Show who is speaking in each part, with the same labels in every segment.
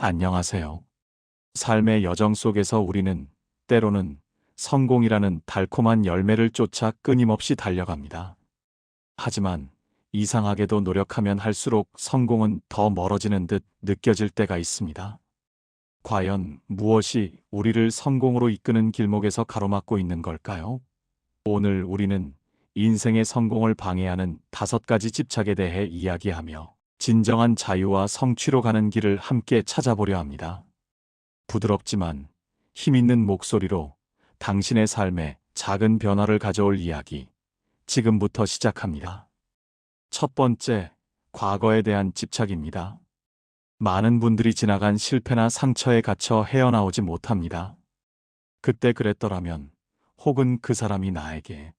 Speaker 1: 안녕하세요. 삶의 여정 속에서 우리는 때로는 성공이라는 달콤한 열매를 쫓아 끊임없이 달려갑니다. 하지만 이상하게도 노력하면 할수록 성공은 더 멀어지는 듯 느껴질 때가 있습니다. 과연 무엇이 우리를 성공으로 이끄는 길목에서 가로막고 있는 걸까요? 오늘 우리는 인생의 성공을 방해하는 5가지 집착에 대해 이야기하며 진정한 자유와 성취로 가는 길을 함께 찾아보려 합니다. 부드럽지만 힘있는 목소리로 당신의 삶에 작은 변화를 가져올 이야기, 지금부터 시작합니다. 첫 번째, 과거에 대한 집착입니다. 많은 분들이 지나간 실패나 상처에 갇혀 헤어나오지 못합니다. 그때 그랬더라면, 혹은 그 사람이 나에게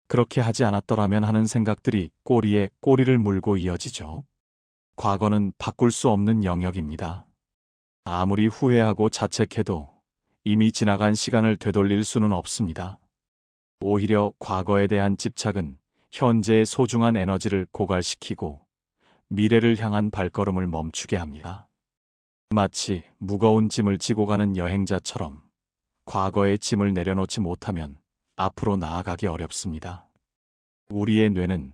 Speaker 1: 그렇게 하지 않았더라면 하는 생각들이 꼬리에 꼬리를 물고 이어지죠. 과거는 바꿀 수 없는 영역입니다. 아무리 후회하고 자책해도 이미 지나간 시간을 되돌릴 수는 없습니다. 오히려 과거에 대한 집착은 현재의 소중한 에너지를 고갈시키고 미래를 향한 발걸음을 멈추게 합니다. 마치 무거운 짐을 지고 가는 여행자처럼 과거의 짐을 내려놓지 못하면 앞으로 나아가기 어렵습니다. 우리의 뇌는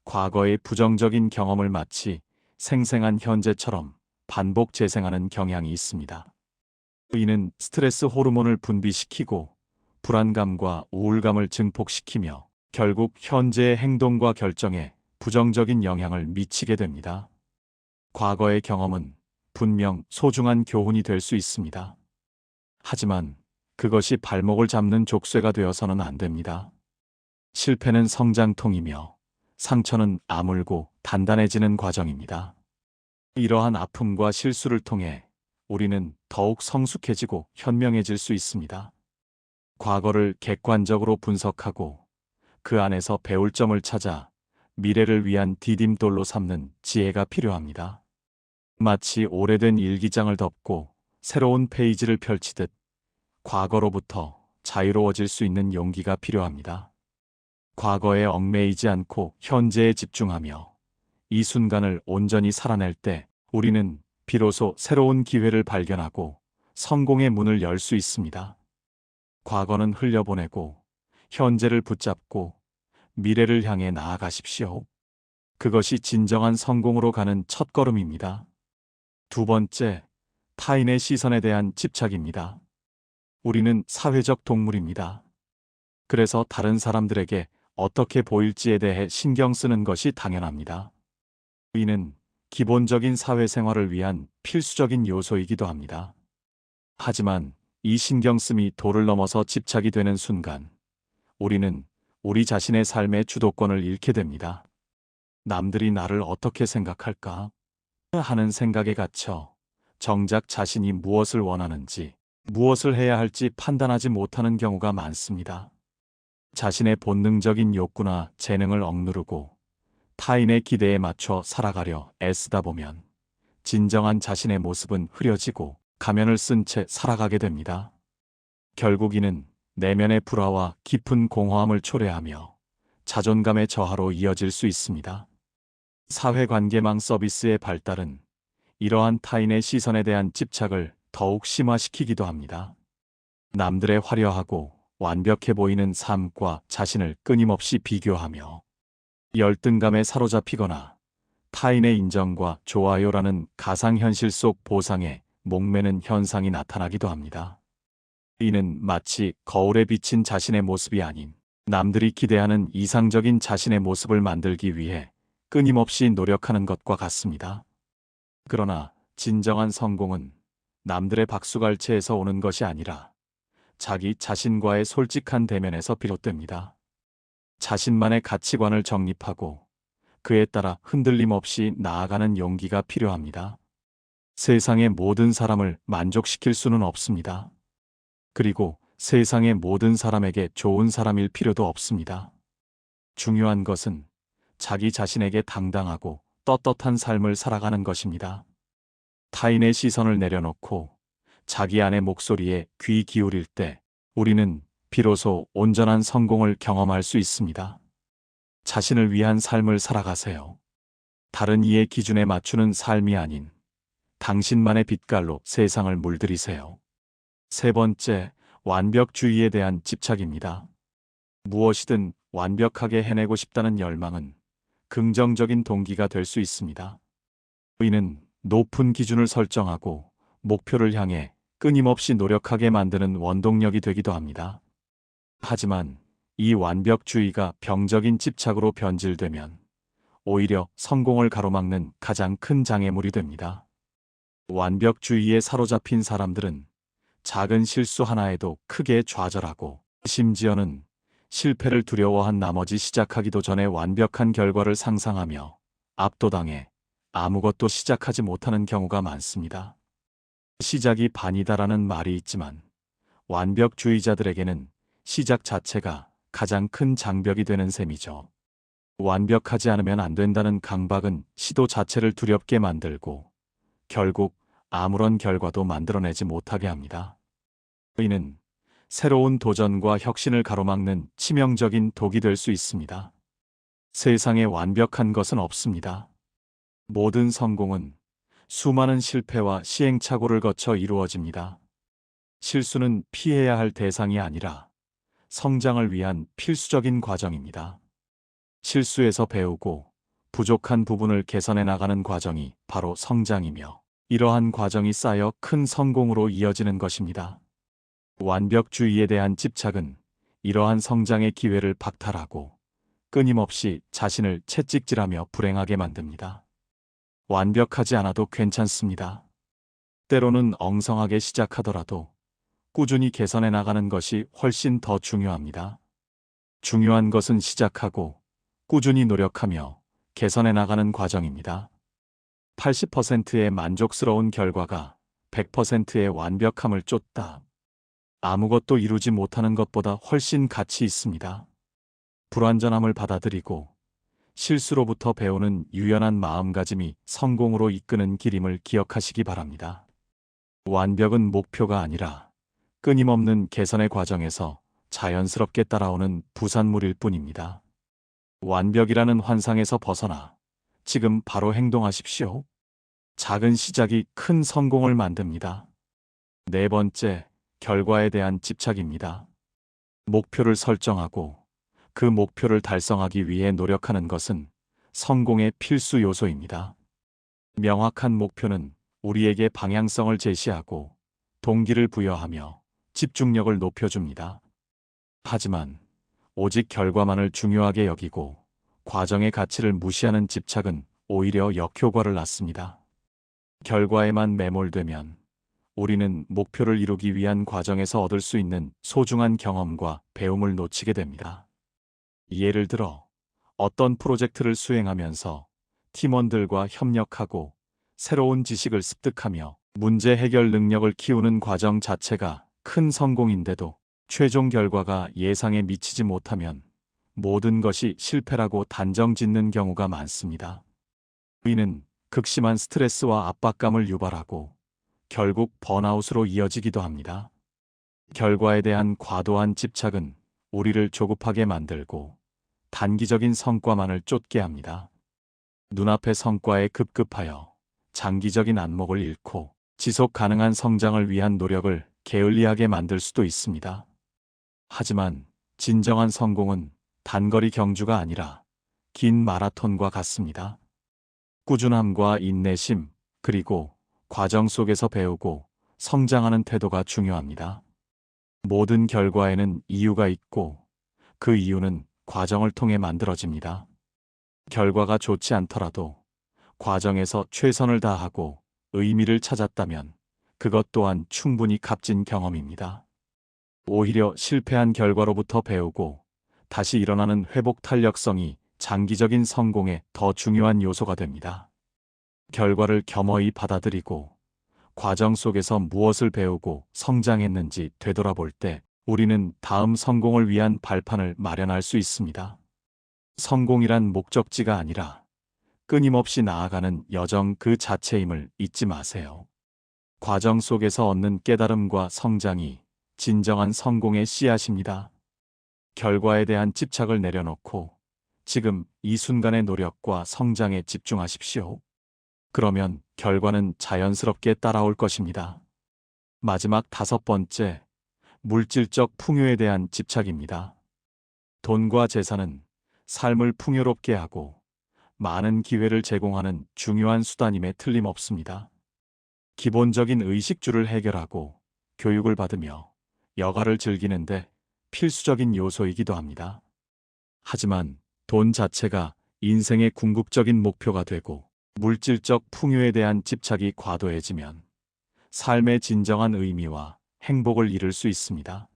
Speaker 1: 과거의 부정적인 경험을 마치 생생한 현재처럼 반복 재생하는 경향이 있습니다. 이는 스트레스 호르몬을 분비시키고 불안감과 우울감을 증폭시키며 결국 현재의 행동과 결정에 부정적인 영향을 미치게 됩니다. 과거의 경험은 분명 소중한 교훈이 될 수 있습니다. 하지만 그것이 발목을 잡는 족쇄가 되어서는 안 됩니다. 실패는 성장통이며 상처는 아물고 단단해지는 과정입니다. 이러한 아픔과 실수를 통해 우리는 더욱 성숙해지고 현명해질 수 있습니다. 과거를 객관적으로 분석하고 그 안에서 배울 점을 찾아 미래를 위한 디딤돌로 삼는 지혜가 필요합니다. 마치 오래된 일기장을 덮고 새로운 페이지를 펼치듯 과거로부터 자유로워질 수 있는 용기가 필요합니다. 과거에 얽매이지 않고 현재에 집중하며 이 순간을 온전히 살아낼 때 우리는 비로소 새로운 기회를 발견하고 성공의 문을 열 수 있습니다. 과거는 흘려보내고 현재를 붙잡고 미래를 향해 나아가십시오. 그것이 진정한 성공으로 가는 첫걸음입니다. 두 번째, 타인의 시선에 대한 집착입니다. 우리는 사회적 동물입니다. 그래서 다른 사람들에게 어떻게 보일지에 대해 신경 쓰는 것이 당연합니다. 이는 기본적인 사회생활을 위한 필수적인 요소이기도 합니다. 하지만 이 신경씀이 도를 넘어서 집착이 되는 순간, 우리는 우리 자신의 삶의 주도권을 잃게 됩니다. 남들이 나를 어떻게 생각할까 하는 생각에 갇혀 정작 자신이 무엇을 원하는지, 무엇을 해야 할지 판단하지 못하는 경우가 많습니다. 자신의 본능적인 욕구나 재능을 억누르고 타인의 기대에 맞춰 살아가려 애쓰다 보면 진정한 자신의 모습은 흐려지고 가면을 쓴 채 살아가게 됩니다. 결국 이는 내면의 불화와 깊은 공허함을 초래하며 자존감의 저하로 이어질 수 있습니다. 사회관계망 서비스의 발달은 이러한 타인의 시선에 대한 집착을 더욱 심화시키기도 합니다. 남들의 화려하고 완벽해 보이는 삶과 자신을 끊임없이 비교하며 열등감에 사로잡히거나 타인의 인정과 좋아요라는 가상현실 속 보상에 목매는 현상이 나타나기도 합니다. 이는 마치 거울에 비친 자신의 모습이 아닌 남들이 기대하는 이상적인 자신의 모습을 만들기 위해 끊임없이 노력하는 것과 같습니다. 그러나 진정한 성공은 남들의 박수갈채에서 오는 것이 아니라 자기 자신과의 솔직한 대면에서 비롯됩니다. 자신만의 가치관을 정립하고 그에 따라 흔들림 없이 나아가는 용기가 필요합니다. 세상의 모든 사람을 만족시킬 수는 없습니다. 그리고 세상의 모든 사람에게 좋은 사람일 필요도 없습니다. 중요한 것은 자기 자신에게 당당하고 떳떳한 삶을 살아가는 것입니다. 타인의 시선을 내려놓고 자기 안의 목소리에 귀 기울일 때 우리는 비로소 온전한 성공을 경험할 수 있습니다. 자신을 위한 삶을 살아가세요. 다른 이의 기준에 맞추는 삶이 아닌 당신만의 빛깔로 세상을 물들이세요. 세 번째, 완벽주의에 대한 집착입니다. 무엇이든 완벽하게 해내고 싶다는 열망은 긍정적인 동기가 될 수 있습니다. 이는 높은 기준을 설정하고 목표를 향해 끊임없이 노력하게 만드는 원동력이 되기도 합니다. 하지만 이 완벽주의가 병적인 집착으로 변질되면 오히려 성공을 가로막는 가장 큰 장애물이 됩니다. 완벽주의에 사로잡힌 사람들은 작은 실수 하나에도 크게 좌절하고 심지어는 실패를 두려워한 나머지 시작하기도 전에 완벽한 결과를 상상하며 압도당해 아무것도 시작하지 못하는 경우가 많습니다. 시작이 반이다라는 말이 있지만 완벽주의자들에게는 시작 자체가 가장 큰 장벽이 되는 셈이죠. 완벽하지 않으면 안 된다는 강박은 시도 자체를 두렵게 만들고 결국 아무런 결과도 만들어내지 못하게 합니다. 이는 새로운 도전과 혁신을 가로막는 치명적인 독이 될 수 있습니다. 세상에 완벽한 것은 없습니다. 모든 성공은 수많은 실패와 시행착오를 거쳐 이루어집니다. 실수는 피해야 할 대상이 아니라 성장을 위한 필수적인 과정입니다. 실수에서 배우고 부족한 부분을 개선해 나가는 과정이 바로 성장이며 이러한 과정이 쌓여 큰 성공으로 이어지는 것입니다. 완벽주의에 대한 집착은 이러한 성장의 기회를 박탈하고 끊임없이 자신을 채찍질하며 불행하게 만듭니다. 완벽하지 않아도 괜찮습니다. 때로는 엉성하게 시작하더라도 꾸준히 개선해 나가는 것이 훨씬 더 중요합니다. 중요한 것은 시작하고 꾸준히 노력하며 개선해 나가는 과정입니다. 80%의 만족스러운 결과가 100%의 완벽함을 쫓다. 아무것도 이루지 못하는 것보다 훨씬 가치 있습니다. 불완전함을 받아들이고 실수로부터 배우는 유연한 마음가짐이 성공으로 이끄는 길임을 기억하시기 바랍니다. 완벽은 목표가 아니라 끊임없는 개선의 과정에서 자연스럽게 따라오는 부산물일 뿐입니다. 완벽이라는 환상에서 벗어나 지금 바로 행동하십시오. 작은 시작이 큰 성공을 만듭니다. 네 번째, 결과에 대한 집착입니다. 목표를 설정하고 그 목표를 달성하기 위해 노력하는 것은 성공의 필수 요소입니다. 명확한 목표는 우리에게 방향성을 제시하고 동기를 부여하며 집중력을 높여줍니다. 하지만 오직 결과만을 중요하게 여기고 과정의 가치를 무시하는 집착은 오히려 역효과를 낳습니다. 결과에만 매몰되면 우리는 목표를 이루기 위한 과정에서 얻을 수 있는 소중한 경험과 배움을 놓치게 됩니다. 예를 들어 어떤 프로젝트를 수행하면서 팀원들과 협력하고 새로운 지식을 습득하며 문제 해결 능력을 키우는 과정 자체가 큰 성공인데도 최종 결과가 예상에 미치지 못하면 모든 것이 실패라고 단정 짓는 경우가 많습니다. 이는 극심한 스트레스와 압박감을 유발하고 결국 번아웃으로 이어지기도 합니다. 결과에 대한 과도한 집착은 우리를 조급하게 만들고 단기적인 성과만을 쫓게 합니다. 눈앞의 성과에 급급하여 장기적인 안목을 잃고 지속 가능한 성장을 위한 노력을 게을리하게 만들 수도 있습니다. 하지만 진정한 성공은 단거리 경주가 아니라 긴 마라톤과 같습니다. 꾸준함과 인내심, 그리고 과정 속에서 배우고 성장하는 태도가 중요합니다. 모든 결과에는 이유가 있고 그 이유는 과정을 통해 만들어집니다. 결과가 좋지 않더라도 과정에서 최선을 다하고 의미를 찾았다면 그것 또한 충분히 값진 경험입니다. 오히려 실패한 결과로부터 배우고 다시 일어나는 회복 탄력성이 장기적인 성공에 더 중요한 요소가 됩니다. 결과를 겸허히 받아들이고 과정 속에서 무엇을 배우고 성장했는지 되돌아볼 때 우리는 다음 성공을 위한 발판을 마련할 수 있습니다. 성공이란 목적지가 아니라 끊임없이 나아가는 여정 그 자체임을 잊지 마세요. 과정 속에서 얻는 깨달음과 성장이 진정한 성공의 씨앗입니다. 결과에 대한 집착을 내려놓고 지금 이 순간의 노력과 성장에 집중하십시오. 그러면 결과는 자연스럽게 따라올 것입니다. 마지막 5번째, 물질적 풍요에 대한 집착입니다. 돈과 재산은 삶을 풍요롭게 하고 많은 기회를 제공하는 중요한 수단임에 틀림없습니다. 기본적인 의식주를 해결하고 교육을 받으며 여가를 즐기는데 필수적인 요소이기도 합니다. 하지만 돈 자체가 인생의 궁극적인 목표가 되고 물질적 풍요에 대한 집착이 과도해지면 삶의 진정한 의미와 행복을 잃을 수 있습니다.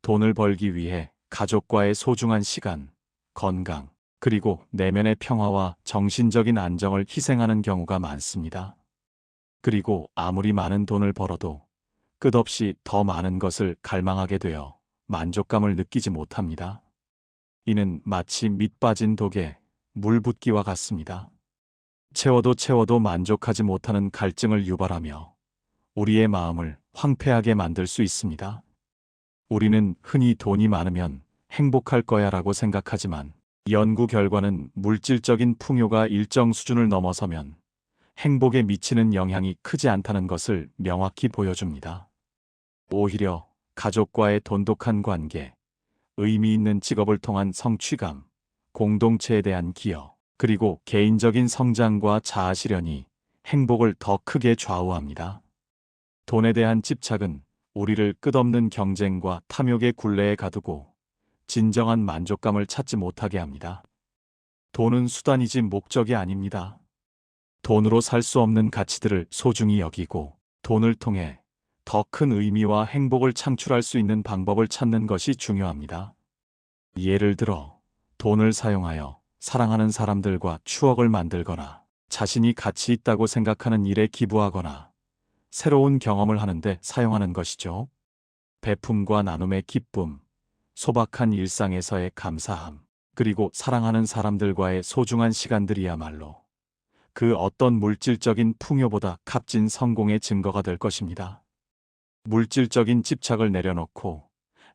Speaker 1: 돈을 벌기 위해 가족과의 소중한 시간, 건강, 그리고 내면의 평화와 정신적인 안정을 희생하는 경우가 많습니다. 그리고 아무리 많은 돈을 벌어도 끝없이 더 많은 것을 갈망하게 되어 만족감을 느끼지 못합니다. 이는 마치 밑 빠진 독에 물 붓기와 같습니다. 채워도 만족하지 못하는 갈증을 유발하며 우리의 마음을 황폐하게 만들 수 있습니다. 우리는 흔히 돈이 많으면 행복할 거야 라고 생각하지만 연구 결과는 물질적인 풍요가 일정 수준을 넘어서면 행복에 미치는 영향이 크지 않다는 것을 명확히 보여줍니다. 오히려 가족과의 돈독한 관계, 의미 있는 직업을 통한 성취감, 공동체에 대한 기여, 그리고 개인적인 성장과 자아 실현이 행복을 더 크게 좌우합니다. 돈에 대한 집착은 우리를 끝없는 경쟁과 탐욕의 굴레에 가두고 진정한 만족감을 찾지 못하게 합니다. 돈은 수단이지 목적이 아닙니다. 돈으로 살 수 없는 가치들을 소중히 여기고 돈을 통해 더 큰 의미와 행복을 창출할 수 있는 방법을 찾는 것이 중요합니다. 예를 들어 돈을 사용하여 사랑하는 사람들과 추억을 만들거나 자신이 가치 있다고 생각하는 일에 기부하거나 새로운 경험을 하는데 사용하는 것이죠. 베품과 나눔의 기쁨, 소박한 일상에서의 감사함, 그리고 사랑하는 사람들과의 소중한 시간들이야말로 그 어떤 물질적인 풍요보다 값진 성공의 증거가 될 것입니다. 물질적인 집착을 내려놓고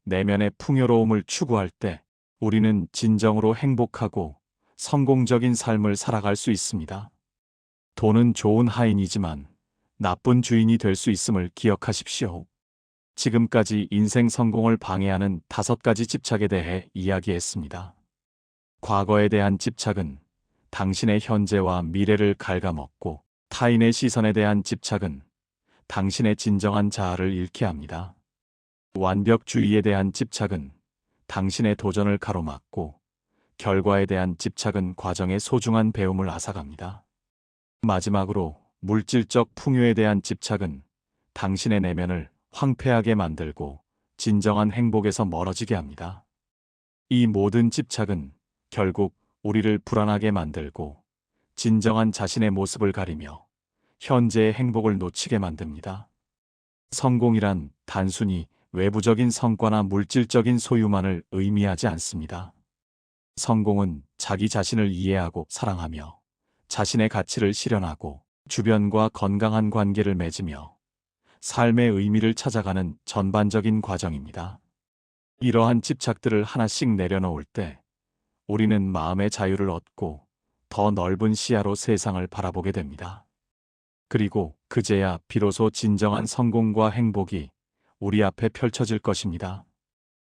Speaker 1: 내면의 풍요로움을 추구할 때 우리는 진정으로 행복하고 성공적인 삶을 살아갈 수 있습니다. 돈은 좋은 하인이지만 나쁜 주인이 될 수 있음을 기억하십시오. 지금까지 인생 성공을 방해하는 5가지 집착에 대해 이야기했습니다. 과거에 대한 집착은 당신의 현재와 미래를 갉아먹고 타인의 시선에 대한 집착은 당신의 진정한 자아를 잃게 합니다. 완벽주의에 대한 집착은 당신의 도전을 가로막고 결과에 대한 집착은 과정의 소중한 배움을 앗아갑니다. 마지막으로 물질적 풍요에 대한 집착은 당신의 내면을 황폐하게 만들고 진정한 행복에서 멀어지게 합니다. 이 모든 집착은 결국 우리를 불안하게 만들고 진정한 자신의 모습을 가리며 현재의 행복을 놓치게 만듭니다. 성공이란 단순히 외부적인 성과나 물질적인 소유만을 의미하지 않습니다. 성공은 자기 자신을 이해하고 사랑하며 자신의 가치를 실현하고 주변과 건강한 관계를 맺으며 삶의 의미를 찾아가는 전반적인 과정입니다. 이러한 집착들을 하나씩 내려놓을 때 우리는 마음의 자유를 얻고 더 넓은 시야로 세상을 바라보게 됩니다. 그리고 그제야 비로소 진정한 성공과 행복이 우리 앞에 펼쳐질 것입니다.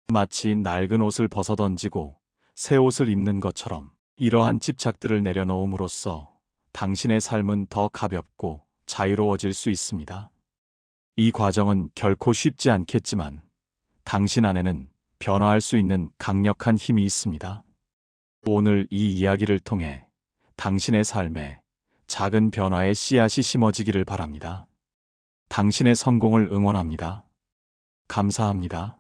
Speaker 1: 마치 낡은 옷을 벗어던지고 새 옷을 입는 것처럼 이러한 집착들을 내려놓음으로써 당신의 삶은 더 가볍고 자유로워질 수 있습니다. 이 과정은 결코 쉽지 않겠지만 당신 안에는 변화할 수 있는 강력한 힘이 있습니다. 오늘 이 이야기를 통해 당신의 삶에 작은 변화의 씨앗이 심어지기를 바랍니다. 당신의 성공을 응원합니다. 감사합니다.